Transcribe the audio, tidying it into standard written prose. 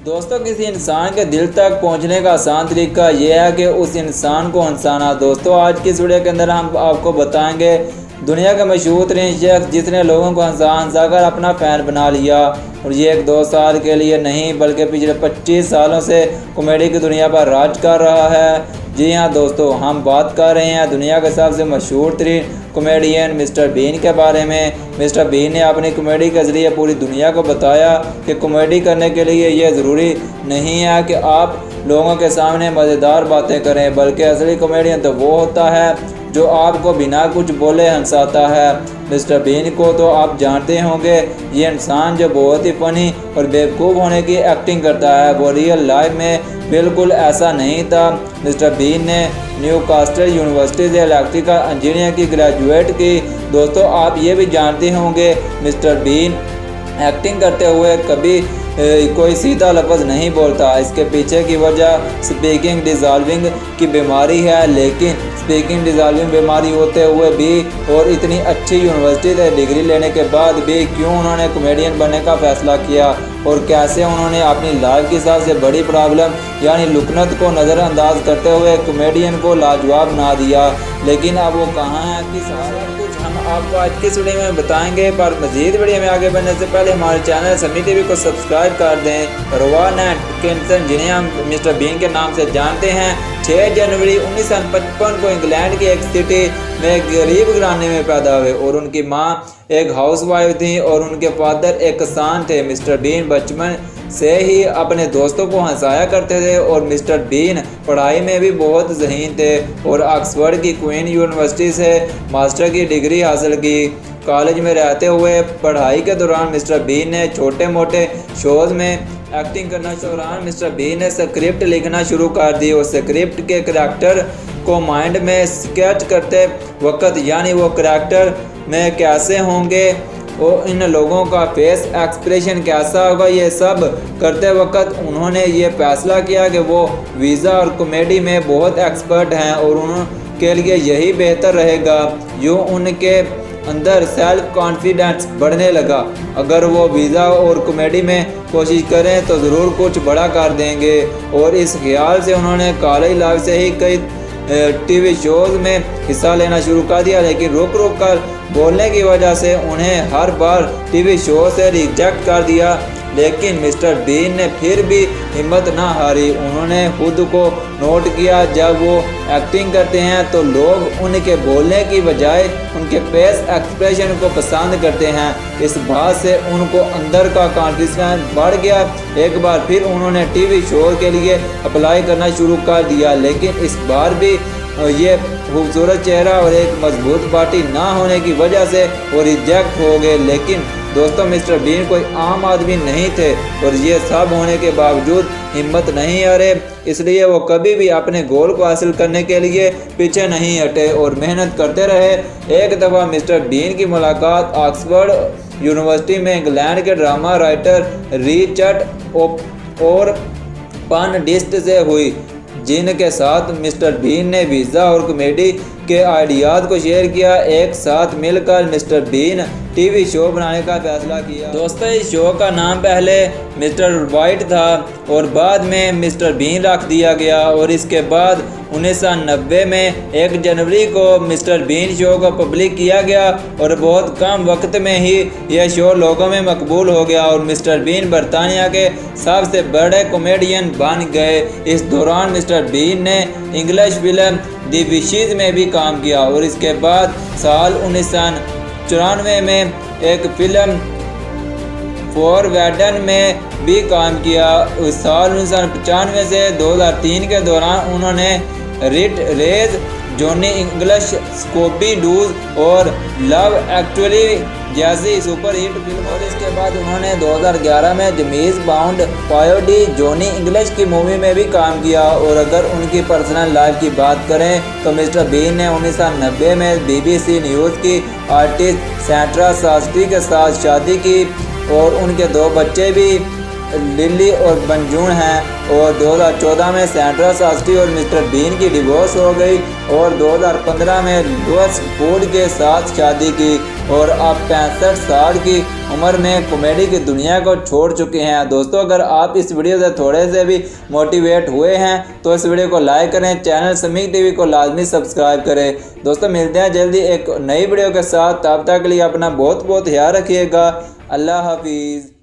दोस्तों, किसी इंसान के दिल तक पहुंचने का आसान तरीका यह है कि उस इंसान को हंसाना। दोस्तों, आज की इस वीडियो के अंदर हम आपको बताएंगे दुनिया के मशहूर तरीन शख्स जिसने लोगों को हंसा कर अपना फ़ैन बना लिया। और ये 1-2 साल के लिए नहीं बल्कि पिछले 25 सालों से कॉमेडी की दुनिया पर राज कर रहा है। जी हाँ दोस्तों, हम बात कर रहे हैं दुनिया के सबसे मशहूर तरीन कॉमेडियन मिस्टर बीन के बारे में। मिस्टर बीन ने अपनी कॉमेडी के ज़रिए पूरी दुनिया को बताया कि कॉमेडी करने के लिए यह ज़रूरी नहीं है कि आप लोगों के सामने मज़ेदार बातें करें, बल्कि असली कॉमेडियन तो वो होता है जो आपको बिना कुछ बोले हंसाता है। मिस्टर बीन को तो आप जानते होंगे, ये इंसान जो बहुत ही फनी और बेवकूफ़ होने की एक्टिंग करता है, वो रियल लाइफ में बिल्कुल ऐसा नहीं था। मिस्टर बीन ने न्यूकास्टल यूनिवर्सिटी से इलेक्ट्रिकल इंजीनियर की ग्रेजुएट की। दोस्तों, आप ये भी जानते होंगे मिस्टर बीन एक्टिंग करते हुए कभी कोई सीधा लफ्ज़ नहीं बोलता। इसके पीछे की वजह स्पीकिंग डिज़ॉल्विंग की बीमारी है, लेकिन स्पीकिंग डिज़ॉल्विंग बीमारी होते हुए भी और इतनी अच्छी यूनिवर्सिटी से डिग्री लेने के बाद भी क्यों उन्होंने कॉमेडियन बनने का फ़ैसला किया और कैसे उन्होंने अपनी लाइफ की सबसे बड़ी प्रॉब्लम यानी लुकनत को नज़रअंदाज करते हुए कॉमेडियन को लाजवाब बना दिया। लेकिन अब वो कहाँ है कि सारा कुछ हम आपको आज की वीडियो में बताएंगे। पर मज़ीद वीडियो में आगे बढ़ने से पहले हमारे चैनल समी टीवी को सब्सक्राइब कर दें। रोवान एटकिंसन, जिन्हें हम मिस्टर बीन के नाम से जानते हैं, 6 जनवरी 1955 को इंग्लैंड की एक सिटी में गरीब घराने में पैदा हुए और उनकी माँ एक हाउसवाइफ थी और उनके फादर एक किसान थे। मिस्टर बीन बचपन से ही अपने दोस्तों को हंसाया करते थे और मिस्टर बीन पढ़ाई में भी बहुत ज़हीन थे और ऑक्सफोर्ड की क्वीन यूनिवर्सिटी से मास्टर की डिग्री हासिल की। कॉलेज में रहते हुए पढ़ाई के दौरान मिस्टर बीन ने छोटे मोटे शोज़ में एक्टिंग करना दौरान मिस्टर बीन ने स्क्रिप्ट लिखना शुरू कर दी और स्क्रिप्ट के करैक्टर को माइंड में स्केच करते वक्त यानी वो करैक्टर में कैसे होंगे और इन लोगों का फेस एक्सप्रेशन कैसा होगा, ये सब करते वक्त उन्होंने ये फैसला किया कि वो वीज़ा और कॉमेडी में बहुत एक्सपर्ट हैं और उनके लिए यही बेहतर रहेगा। यूँ उनके अंदर सेल्फ कॉन्फिडेंस बढ़ने लगा। अगर वो वीज़ा और कॉमेडी में कोशिश करें तो ज़रूर कुछ बड़ा कर देंगे और इस ख्याल से उन्होंने कॉलेज लाइफ से ही कई टीवी शोज़ में हिस्सा लेना शुरू कर दिया। लेकिन रुक कर बोलने की वजह से उन्हें हर बार टीवी शो से रिजेक्ट कर दिया। लेकिन मिस्टर बीन ने फिर भी हिम्मत ना हारी। उन्होंने खुद को नोट किया, जब वो एक्टिंग करते हैं तो लोग उनके बोलने की बजाय उनके फेस एक्सप्रेशन को पसंद करते हैं। इस बात से उनको अंदर का कॉन्फिडेंस बढ़ गया। एक बार फिर उन्होंने टीवी शो के लिए अप्लाई करना शुरू कर दिया, लेकिन इस बार भी ये खूबसूरत चेहरा और एक मजबूत पार्टी ना होने की वजह से वो रिजेक्ट हो गए। लेकिन दोस्तों, मिस्टर बीन कोई आम आदमी नहीं थे और ये सब होने के बावजूद हिम्मत नहीं हारे, इसलिए वो कभी भी अपने गोल को हासिल करने के लिए पीछे नहीं हटे और मेहनत करते रहे। एक दफ़ा मिस्टर बीन की मुलाकात ऑक्सफोर्ड यूनिवर्सिटी में इंग्लैंड के ड्रामा राइटर रिचर्ड और पानडिस्ट से हुई, जिनके साथ मिस्टर बीन ने वीज़ा और कॉमेडी के आइडियाज़ को शेयर किया। एक साथ मिलकर मिस्टर बीन टीवी शो बनाने का फैसला किया। दोस्तों, इस शो का नाम पहले मिस्टर वाइट था और बाद में मिस्टर बीन रख दिया गया और इसके बाद 1990 में 1 जनवरी को मिस्टर बीन शो को पब्लिक किया गया और बहुत कम वक्त में ही यह शो लोगों में मकबूल हो गया और मिस्टर बीन बरतानिया के सबसे बड़े कॉमेडियन बन गए। इस दौरान मिस्टर बीन ने इंग्लिश फिल्म दी विशेज़ में भी काम किया और इसके बाद साल 1994 में एक फिल्म फॉर वेडन में भी काम किया। उस साल 1995 से 2003 के दौरान उन्होंने Rat Race, Johnny English, Scooby Doo और लव एक्चुअली जैसी सुपरहिट फिल्म और इसके बाद उन्होंने 2011 में James Bond parody Johnny English की मूवी में भी काम किया। और अगर उनकी पर्सनल लाइफ की बात करें तो मिस्टर बीन ने 1990 में BBC न्यूज़ की आर्टिस्ट सैंड्रा शास्त्री के साथ शादी की और उनके 2 बच्चे भी लिली और बनजून हैं। और 2014 में सैंड्रा सास्टी और मिस्टर बीन की डिवोर्स हो गई और 2015 में लुइस वुड के साथ शादी की और अब 65 साल की उम्र में कॉमेडी की दुनिया को छोड़ चुके हैं। दोस्तों, अगर आप इस वीडियो से थोड़े से भी मोटिवेट हुए हैं तो इस वीडियो को लाइक करें, चैनल समीक टीवी को लाजमी सब्सक्राइब करें। दोस्तों, मिलते हैं जल्दी एक नई वीडियो के साथ। तब तक के लिए अपना बहुत बहुत ख्याल रखिएगा। अल्लाह हाफिज़।